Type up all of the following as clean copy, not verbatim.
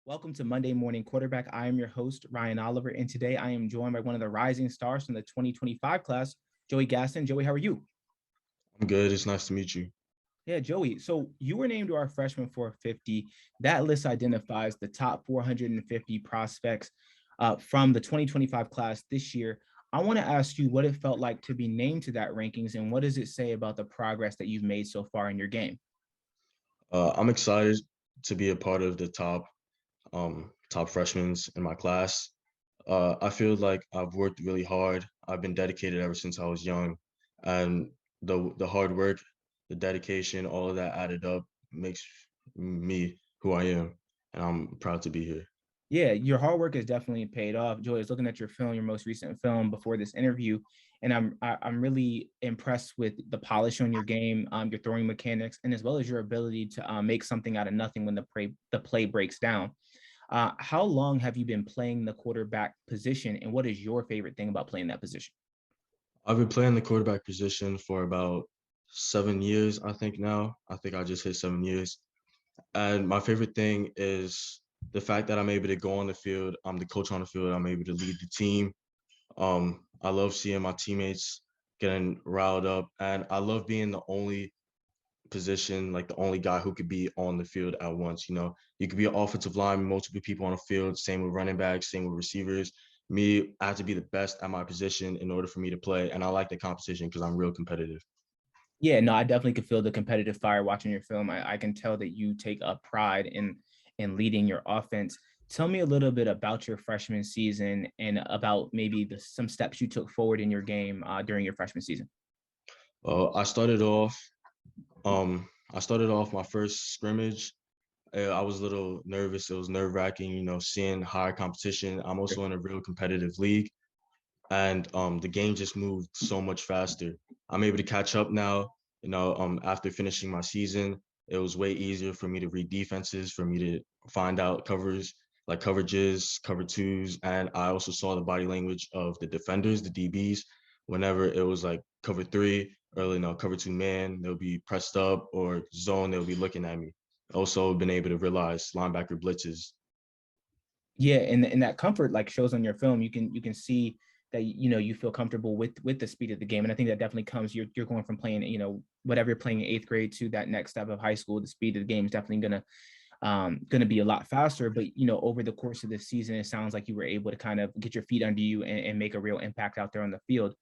Welcome to Monday Morning Quarterback. I am your host, Ryan Oliver, and today I am joined by one of the rising stars from the 2025 class, Joey Gaston. Joey, how are you? I'm good. It's nice to meet you. Yeah, Joey. So you were named to our freshman 450. That list identifies the top 450 prospects from the 2025 class this year. I want to ask you what it felt like to be named to that rankings, and what does it say about the progress that you've made so far in your game? I'm excited to be a part of the top freshmen in my class. I feel like I've worked really hard. I've been dedicated ever since I was young, and the hard work, the dedication, all of that added up makes me who I am, and I'm proud to be here. Yeah, your hard work has definitely paid off. Joy, I was looking at your film, your most recent film before this interview, and I'm really impressed with the polish on your game, your throwing mechanics, and as well as your ability to make something out of nothing when the play breaks down. How long have you been playing the quarterback position, and what is your favorite thing about playing that position? I've been playing the quarterback position for about 7 years, I think now. I think I just hit 7 years. And my favorite thing is the fact that I'm able to go on the field. I'm the coach on the field. I'm able to lead the team. I love seeing my teammates getting riled up, and I love being the only position, like the only guy who could be on the field at once. You could be an offensive line, multiple people on the field. Same with running backs, same with receivers. Me, I have to be the best at my position in order for me to play, and I like the competition because I'm real competitive. Yeah, no, I definitely could feel the competitive fire watching your film. I can tell that you take a pride in leading your offense. Tell me a little bit about your freshman season and about maybe some steps you took forward in your game during your freshman season. Well, I started off my first scrimmage. I was a little nervous. It was nerve wracking, seeing higher competition. I'm also in a real competitive league, and the game just moved so much faster. I'm able to catch up now. After finishing my season, it was way easier for me to read defenses, for me to find out covers like coverages, cover twos, and I also saw the body language of the defenders, the DBs. Whenever it was like cover three, early no cover two man, they'll be pressed up or zone, they'll be looking at me. Also, been able to realize linebacker blitzes. Yeah, and that comfort like shows on your film. You can see that you feel comfortable with the speed of the game, and I think that definitely comes. You're going from playing whatever you're playing in eighth grade to that next step of high school. The speed of the game is definitely gonna be a lot faster. But over the course of this season, it sounds like you were able to kind of get your feet under you and make a real impact out there on the field.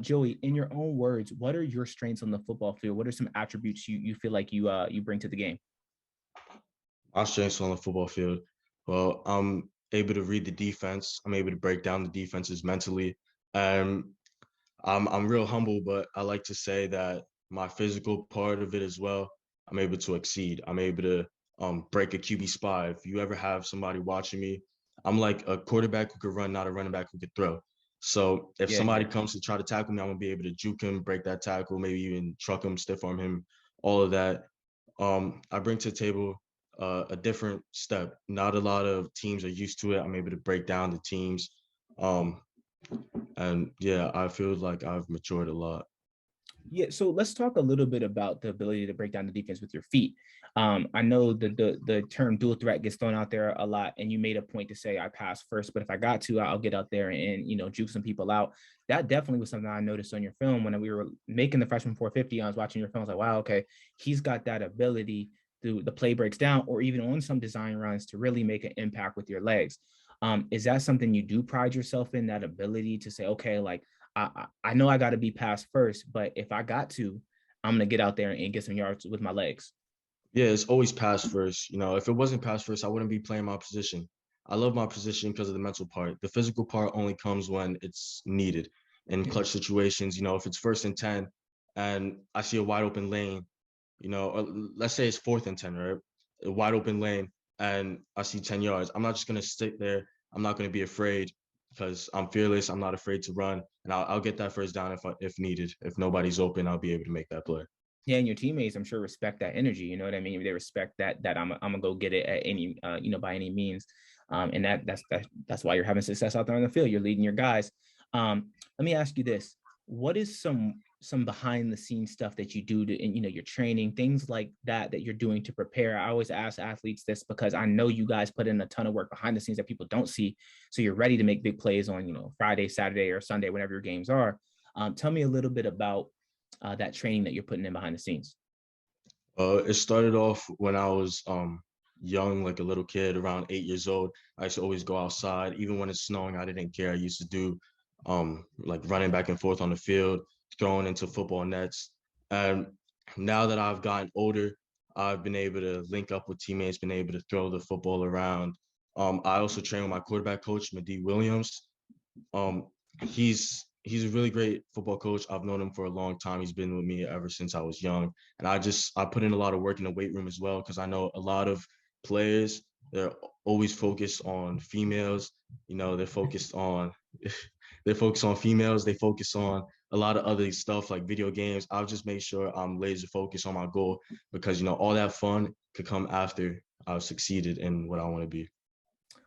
Joey, in your own words, what are your strengths on the football field? What are some attributes you feel like you bring to the game? My strengths on the football field. Well, I'm able to read the defense. I'm able to break down the defenses mentally. And I'm real humble, but I like to say that my physical part of it as well, I'm able to exceed. I'm able to break a QB spy. If you ever have somebody watching me, I'm like a quarterback who could run, not a running back who could throw. So if Yeah, somebody yeah. comes to try to tackle me, I'm gonna be able to juke him, break that tackle, maybe even truck him, stiff arm him, all of that. I bring to the table a different step. Not a lot of teams are used to it. I'm able to break down the teams. Um, and yeah, I feel like I've matured a lot. Yeah, so let's talk a little bit about the ability to break down the defense with your feet. I know the term dual threat gets thrown out there a lot, and you made a point to say I pass first, but if I got to, I'll get out there and juke some people out. That definitely was something I noticed on your film when we were making the freshman 450. I was watching your film. I was like, wow, okay, he's got that ability to the play breaks down, or even on some design runs to really make an impact with your legs. Is that something you do pride yourself in, that ability to say, okay, like I know I got to be passed first, but if I got to, I'm gonna get out there and get some yards with my legs. Yeah, it's always pass first. If it wasn't pass first, I wouldn't be playing my position. I love my position because of the mental part. The physical part only comes when it's needed in Yeah, clutch situations. If it's first and 10 and I see a wide open lane, or let's say it's fourth and 10, right? A wide open lane and I see 10 yards. I'm not just going to sit there. I'm not going to be afraid because I'm fearless. I'm not afraid to run. And I'll get that first down if needed. If nobody's open, I'll be able to make that play. yeah, and your teammates, I'm sure, respect that energy. You know what I mean? They respect that I'm gonna go get it at any by any means, and that's why you're having success out there on the field. You're leading your guys. Let me ask you this: what is some some behind the scenes stuff that you do to, and your training, things like that you're doing to prepare. I always ask athletes this because I know you guys put in a ton of work behind the scenes that people don't see. So you're ready to make big plays on, Friday, Saturday, or Sunday, whenever your games are. Tell me a little bit about that training that you're putting in behind the scenes. It started off when I was young, like a little kid, around 8 years old. I used to always go outside, even when it's snowing. I didn't care. I used to do like running back and forth on the field, throwing into football nets. And now that I've gotten older, I've been able to link up with teammates, been able to throw the football around. I also train with my quarterback coach, Madi Williams. Um, he's a really great football coach. I've known him for a long time. He's been with me ever since I was young, and I put in a lot of work in the weight room as well because I know a lot of players, they're always focused on females. They're focused on they focus on females. They focus on a lot of other stuff like video games. I'll just make sure I'm laser focused on my goal because all that fun could come after I've succeeded in what I want to be.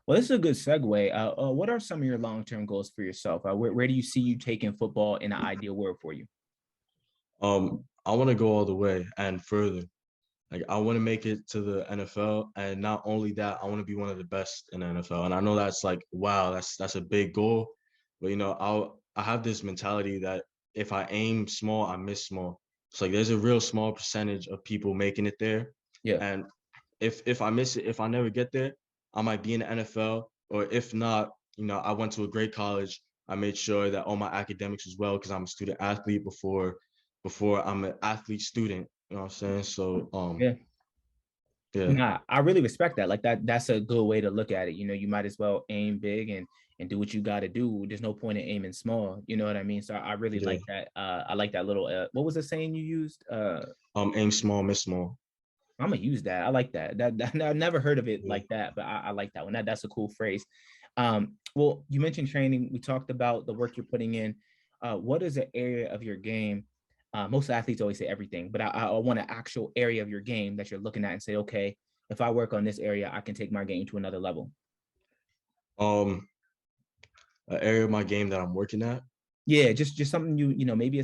Well, this is a good segue. What are some of your long-term goals for yourself? Where do you see you taking football in an ideal world for you? I want to go all the way and further. Like I want to make it to the NFL, and not only that, I want to be one of the best in the NFL. And I know that's like, wow, that's a big goal, but I have this mentality that if I aim small, I miss small. It's like there's a real small percentage of people making it there, Yeah. and if I miss it, if I never get there, I might be in the NFL, or if not, I went to a great college. I made sure that all my academics as well, because I'm a student athlete before I'm an athlete student. You know what I'm saying? So Yeah. yeah. Nah, I really respect that. Like that's a good way to look at it. You might as well aim big and do what you got to do. There's no point in aiming small. You know what I mean? So I really Yeah. like that. I like that little. What was the saying you used? Aim small, miss small. I'm gonna use that. I like that. That I never heard of it Yeah. like that, but I like that one. That's a cool phrase. Well, you mentioned training. We talked about the work you're putting in. What is an area of your game? Most athletes always say everything, but I want an actual area of your game that you're looking at and say, okay, if I work on this area, I can take my game to another level. Um, an area of my game that I'm working at. Yeah, just something maybe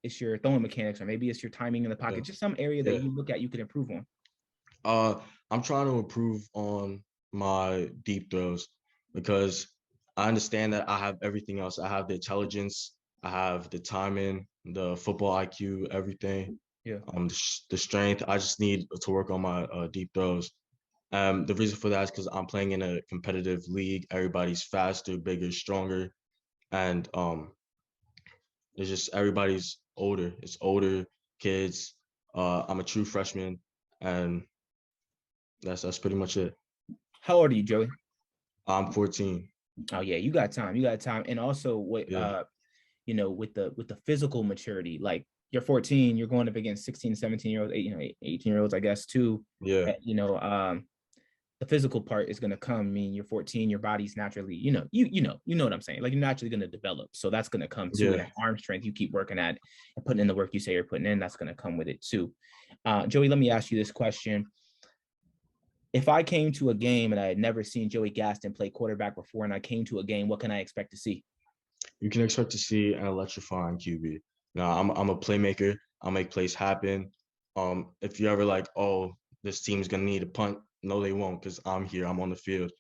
it's your throwing mechanics, or maybe it's your timing in the Yeah. pocket, just some area that Yeah. you look at you can improve on. I'm trying to improve on my deep throws because I understand that I have everything else. I have the intelligence, I have the timing, the football IQ, everything. Yeah. The strength. I just need to work on my deep throws. The reason for that is because I'm playing in a competitive league. Everybody's faster, bigger, stronger, and it's just everybody's older. It's older kids. I'm a true freshman, and that's pretty much it. How old are you, Joey? I'm 14. Oh yeah, you got time. You got time. And also what Yeah, with the physical maturity, like you're 14, you're going up against 16, 17-year-olds, 18-year-olds, I guess, too. yeah, The physical part is going to come. I mean, you're 14, your body's naturally, you know what I'm saying? Like you're naturally going to develop. So that's going to come too. And yeah. that arm strength you keep working at and putting in the work you say you're putting in, that's going to come with it too. Joey, let me ask you this question. If I came to a game and I had never seen Joey Gaston play quarterback before, and I came to a game, what can I expect to see? You can expect to see an electrifying QB. Now, I'm a playmaker. I'll make plays happen. If you're ever like, oh, this team's gonna need a punt, no, they won't, because I'm here. I'm on the field,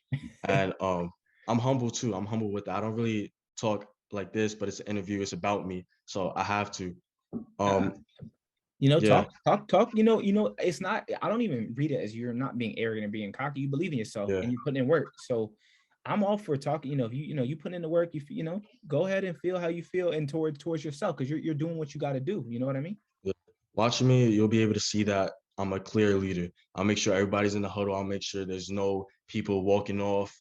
and I'm humble too. I'm humble with that. I don't really talk like this, but it's an interview. It's about me, so I have to. Uh, Um, talk, yeah, talk, talk. It's not. I don't even read it as you're not being arrogant and being cocky. You believe in yourself yeah. and you're putting in work. So I'm all for talking. If you put in the work, go ahead and feel how you feel and towards yourself, because you're doing what you got to do. You know what I mean? Yeah. Watching me, you'll be able to see that I'm a clear leader. I'll make sure everybody's in the huddle. I'll make sure there's no people walking off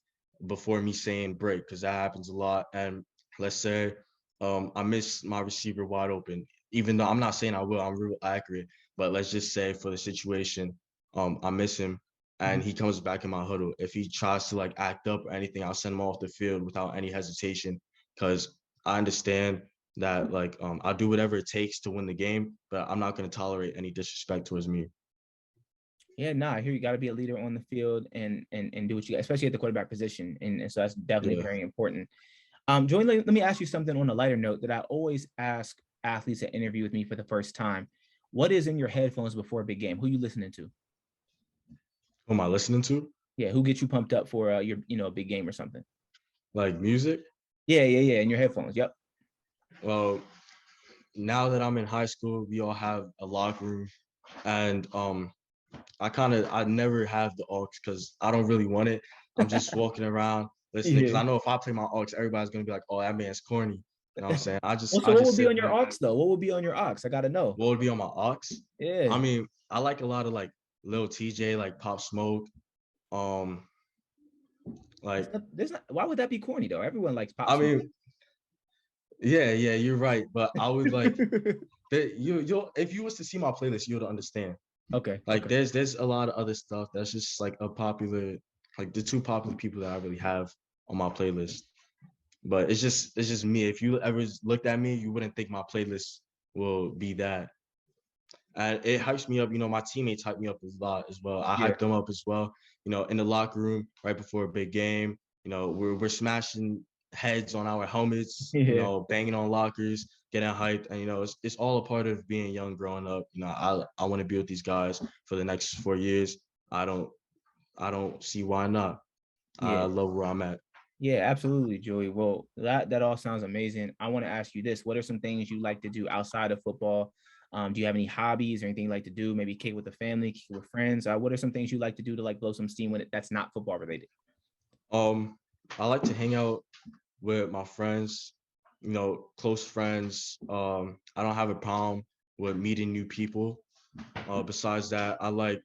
before me saying break, because that happens a lot. And let's say I miss my receiver wide open, even though I'm not saying I will, I'm real accurate. But let's just say for the situation, I miss him and he comes back in my huddle. If he tries to like act up or anything, I'll send him off the field without any hesitation because I understand that like I'll do whatever it takes to win the game, but I'm not going to tolerate any disrespect towards me. Yeah, nah, I hear you got to be a leader on the field and do what you got, especially at the quarterback position. And so that's definitely Yeah. very important. Joey, let me ask you something on a lighter note that I always ask athletes that interview with me for the first time. What is in your headphones before a big game? Who you listening to? Who am I listening to? Yeah, who gets you pumped up for your, a big game or something? Like music? Yeah. In your headphones. Yep. Well, now that I'm in high school, we all have a locker room, and I never have the aux because I don't really want it. I'm just walking around listening because Yeah. I know if I play my aux, everybody's gonna be like, "Oh, that man's corny." You know what I'm saying? Well, so I what just would be sit on your back. aux though? What would be on your aux? I gotta know. What would be on my aux? I Yeah. mean, I like a lot of like Lil TJ, like Pop Smoke. Um, like There's not. Why would that be corny though? Everyone likes Pop I Smoke. mean, yeah, you're right. But I would like that you'll if you was to see my playlist, you would understand. Okay. Like there's a lot of other stuff that's just like a popular, like the two popular people that I really have on my playlist. But it's just me. If you ever looked at me, you wouldn't think my playlist will be that. And it hypes me up. You know, my teammates hype me up a lot as well. I Yeah. hype them up as well. You know, in the locker room right before a big game. You know, we're smashing heads on our helmets. You Yeah. know, banging on lockers, getting hyped, and you know, it's all a part of being young, growing up. You know, I want to be with these guys for the next 4 years. I don't I don't see why not. I Yeah. love where I'm at. Yeah, absolutely, Joey. Well, that all sounds amazing. I want to ask you this: what are some things you like to do outside of football? Do you have any hobbies or anything you like to do? Maybe kick with the family, kick with friends. What are some things you like to do to like blow some steam that's not football related? Um, I like to hang out with my friends, you know, close friends. I don't have a problem with meeting new people. Besides that, I like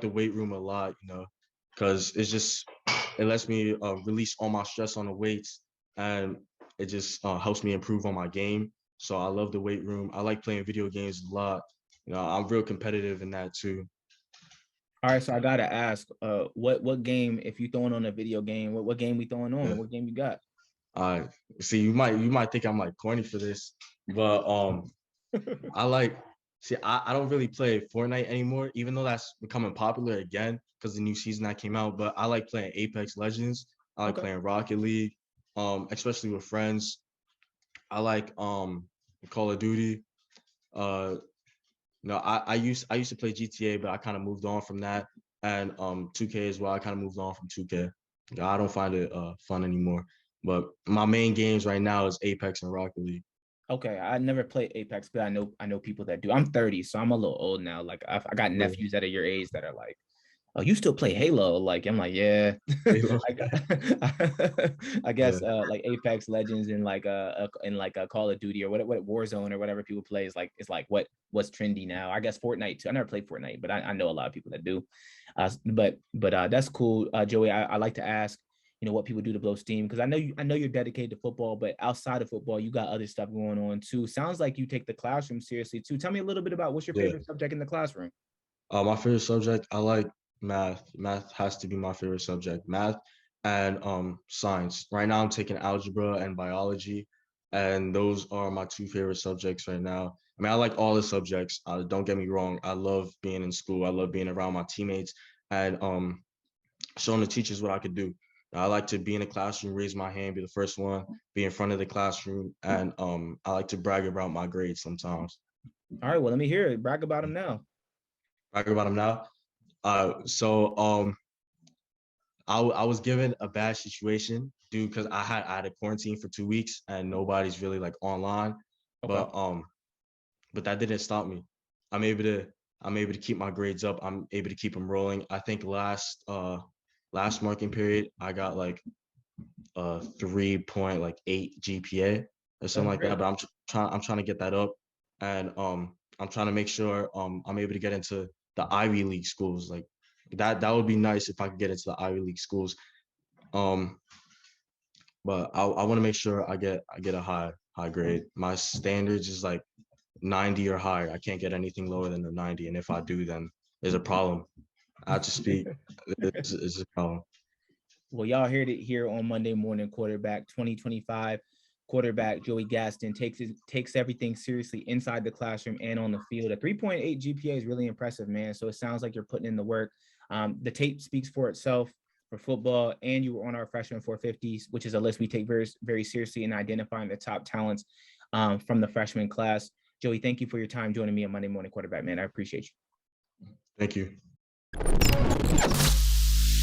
the weight room a lot, you know, because it lets me release all my stress on the weights, and it just helps me improve on my game. So I love the weight room. I like playing video games a lot. You know, I'm real competitive in that too. All right, so I gotta ask, what game? If you throwing on a video game, what game we throwing on? Yeah. What game you got? I see. You might think I'm like corny for this, but I like see I don't really play Fortnite anymore, even though that's becoming popular again because the new season that came out. But I like playing Apex Legends. I like Okay. playing Rocket League, especially with friends. I like Call of Duty. Uh no, I used to play GTA, but I kind of moved on from that. And 2K as well. I kind of moved on from 2K. I don't find it fun anymore. But my main games right now is Apex and Rocket League. Okay, I never played Apex, but I know people that do. I'm 30, so I'm a little old now. Like I got Yeah. nephews that are your age that are like, "Oh, you still play Halo?" Like I'm like, "Yeah." Halo. I, I Yeah. guess like Apex Legends and like Call of Duty or what Warzone or whatever people play is like what's trendy now. I guess Fortnite too. I never played Fortnite, but I know a lot of people that do. But that's cool, Joey. I like to ask, what people do to blow steam, because I know you're dedicated to football, but outside of football you got other stuff going on too. Sounds like you take the classroom seriously too. Tell me a little bit about what's your Yeah. favorite subject in the classroom. My favorite subject, I like math. Math has to be my favorite subject. Math and science. Right now I'm taking algebra and biology, and those are my two favorite subjects right now. I mean, I like all the subjects. Don't get me wrong. I love being in school. I love being around my teammates and showing the teachers what I could do. I like to be in the classroom, raise my hand, be the first one, be in front of the classroom, and I like to brag about my grades sometimes. All right, well, let me hear it. Brag about him now. Brag about them now. So I was given a bad situation due because I had a quarantine for 2 weeks and nobody's really like online, Okay. but but that didn't stop me. I'm able to I'm able to keep my grades up. I'm able to keep them rolling. I think last marking period I got like 3.8 GPA or something That's like that. great. But I'm trying to get that up, and I'm trying to make sure I'm able to get into the Ivy League schools. Like that would be nice if I could get into the Ivy League schools. Um, but I want to make sure I get a high grade. My standards is like 90 or higher. I can't get anything lower than a 90, and if I do, then there's a problem. I have to speak. It's a problem. Well, y'all heard it here on Monday Morning Quarterback 2025. Quarterback Joey Gaston takes everything seriously inside the classroom and on the field. A 3.8 GPA is really impressive, man. So it sounds like you're putting in the work. The tape speaks for itself for football, and you were on our freshman 450s, which is a list we take very, very seriously in identifying the top talents from the freshman class. Joey, thank you for your time joining me on Monday Morning Quarterback, man. I appreciate you. Thank you.